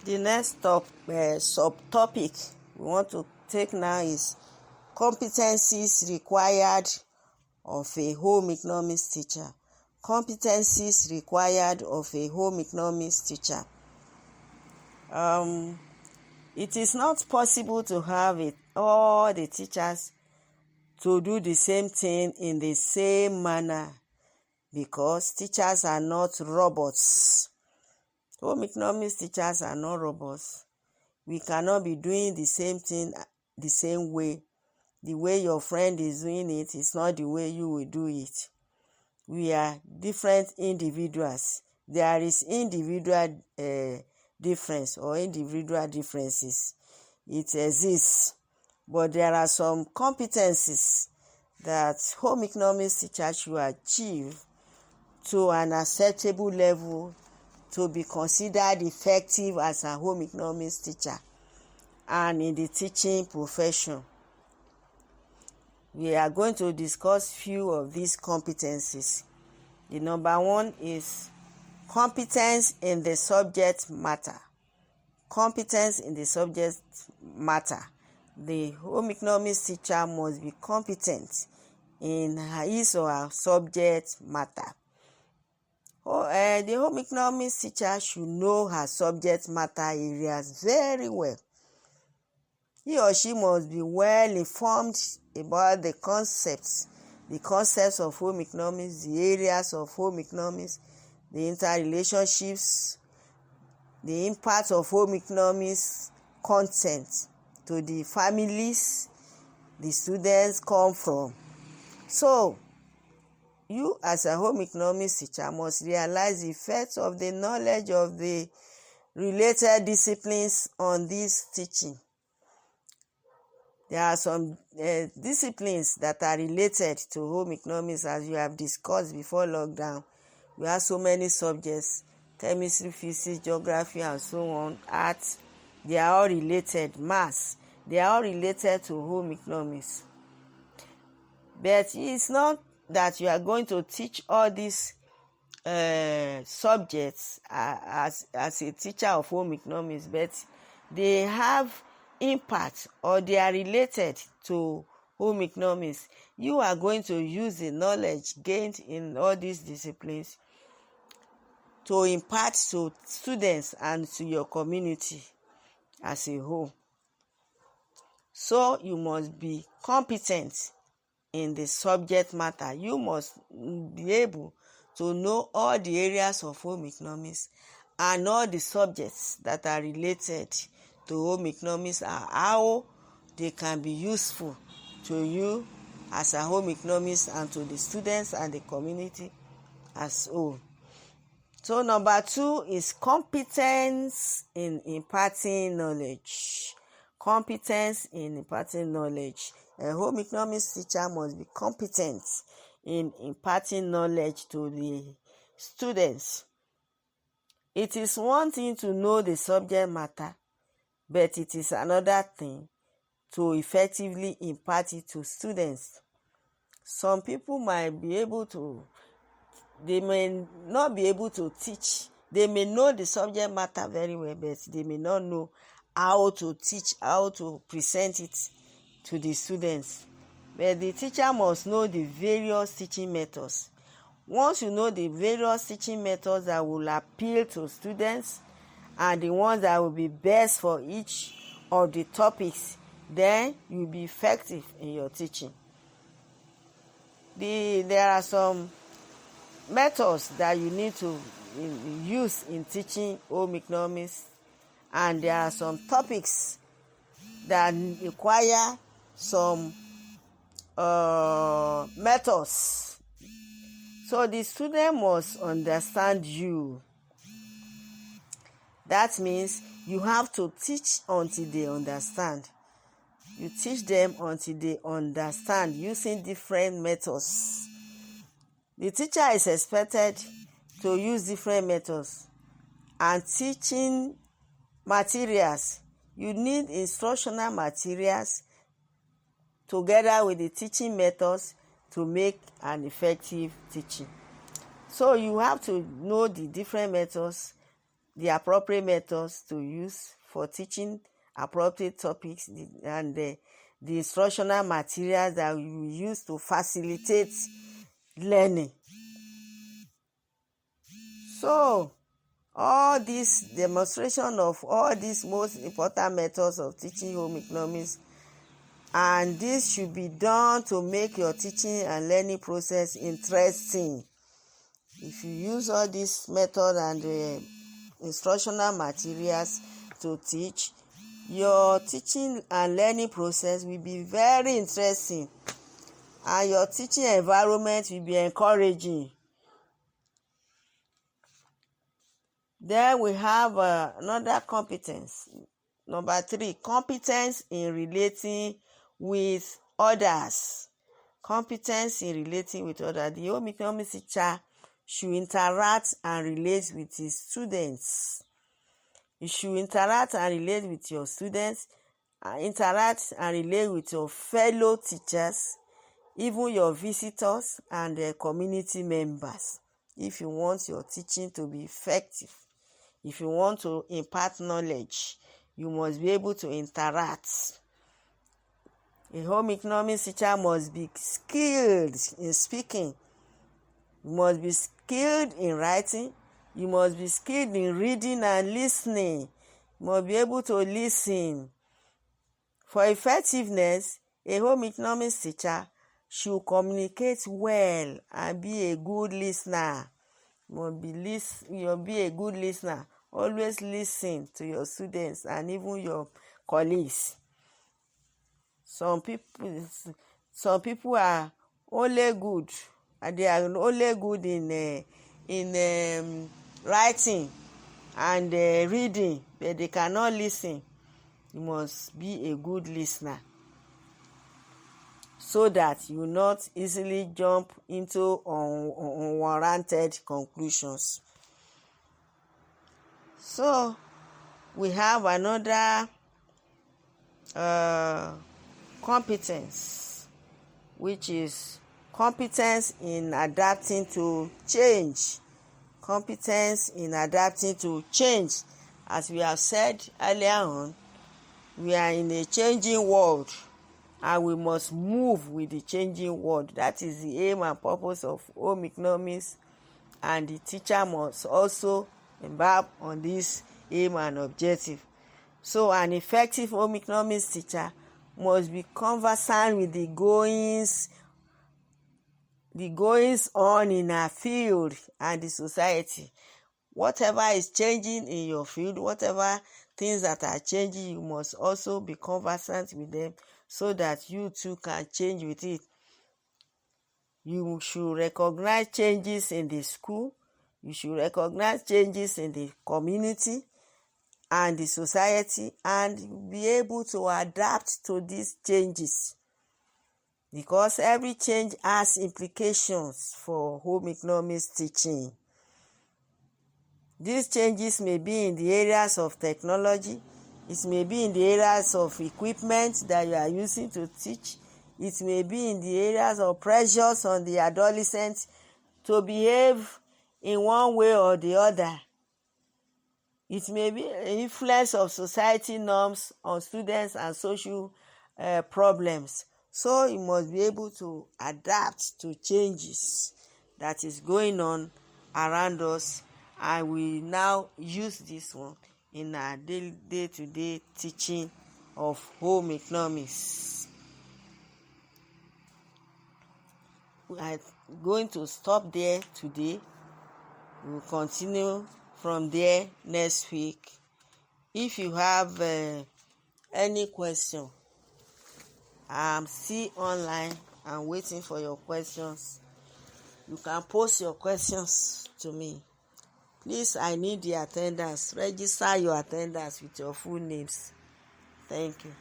The next subtopic we want to take now is competencies required of a home economics teacher. Competencies required of a home economics teacher. It is not possible to have all the teachers to do the same thing in the same manner because teachers are not robots. Home economics teachers are not robots. We cannot be doing the same thing the same way. The way your friend is doing it is not the way you will do it. We are different individuals. There is individual difference or individual differences. It exists. But there are some competencies that home economics teachers should achieve to an acceptable level to be considered effective as a home economics teacher and in the teaching profession. We are going to discuss few of these competencies. The number one is competence in the subject matter. Competence in the subject matter. The home economics teacher must be competent in his or her subject matter. The home economics teacher should know her subject matter areas very well. He or she must be well informed about the concepts of home economics, the areas of home economics, the interrelationships, the impact of home economics content to the families the students come from. So, you as a home economics teacher must realize the effects of the knowledge of the related disciplines on this teaching. There are some disciplines that are related to home economics, as you have discussed before lockdown. We have so many subjects: chemistry, physics, geography, and so on. Art, they are all related. Maths, they are all related to home economics. But it's not that you are going to teach all these subjects as a teacher of home economics, but they have impact or they are related to home economics. You are going to use the knowledge gained in all these disciplines to impart to students and to your community as a whole. So you must be competent in the subject matter. You must be able to know all the areas of home economics and all the subjects that are related to home economics and how they can be useful to you as a home economics and to the students and the community as a whole. So number two is competence in imparting knowledge. Competence in imparting knowledge. A home economics teacher must be competent in imparting knowledge to the students. It is one thing to know the subject matter, but it is another thing to effectively impart it to students. Some people might be able to, they may not be able to teach. They may know the subject matter very well, but they may not know how to teach, how to present it to the students. But the teacher must know the various teaching methods. Once you know the various teaching methods that will appeal to students and the ones that will be best for each of the topics, then you'll be effective in your teaching. There are some methods that you need to use in teaching home economics, and there are some topics that require some methods. So the student must understand you. That means you have to teach until they understand. You teach them until they understand using different methods. The teacher is expected to use different methods and teaching materials. You need instructional materials together with the teaching methods to make an effective teaching. So you have to know the different methods the appropriate methods to use for teaching appropriate topics, and the instructional materials that we use to facilitate learning. So, all this demonstration of all these most important methods of teaching home economics, and this should be done to make your teaching and learning process interesting. If you use all these methods and instructional materials to teach, your teaching and learning process will be very interesting, and your teaching environment will be encouraging. Then we have another competence. Number 3, competence in relating with others. Competence in relating with others. The home economics teacher should interact and relate with his students. You should interact and relate with your students, interact and relate with your fellow teachers, even your visitors and community members. If you want your teaching to be effective, if you want to impart knowledge, you must be able to interact. A home economics teacher must be skilled in speaking. You must be skilled in writing. You must be skilled in reading and listening. You must be able to listen. For effectiveness, a home economics teacher should communicate well and be a good listener. You'll be a good listener. Always listen to your students and even your colleagues. Some people are only good, and they are only good in writing and reading, but they cannot listen. You must be a good listener, so that you will not easily jump into unwarranted conclusions. So, we have another competence, which is competence in adapting to change. Competence in adapting to change. As we have said earlier on, we are in a changing world, and we must move with the changing world. That is the aim and purpose of home economics, and the teacher must also embark on this aim and objective. So an effective home economics teacher must be conversant with the goings on in our field and the society. Whatever is changing in your field, whatever things that are changing, you must also be conversant with them, so that you too can change with it. You should recognize changes in the school. You should recognize changes in the community and the society, and be able to adapt to these changes, because every change has implications for home economics teaching. These changes may be in the areas of technology. It may be in the areas of equipment that you are using to teach. It may be in the areas of pressures on the adolescents to behave in one way or the other. It may be an influence of society norms on students and social problems. So you must be able to adapt to changes that is going on around us, and we now use this one in our day-to-day teaching of home economics. We are going to stop there today. We will continue from there next week. If you have any question, I'm still online and waiting for your questions. You can post your questions to me. Please, I need the attendance. Register your attendance with your full names. Thank you.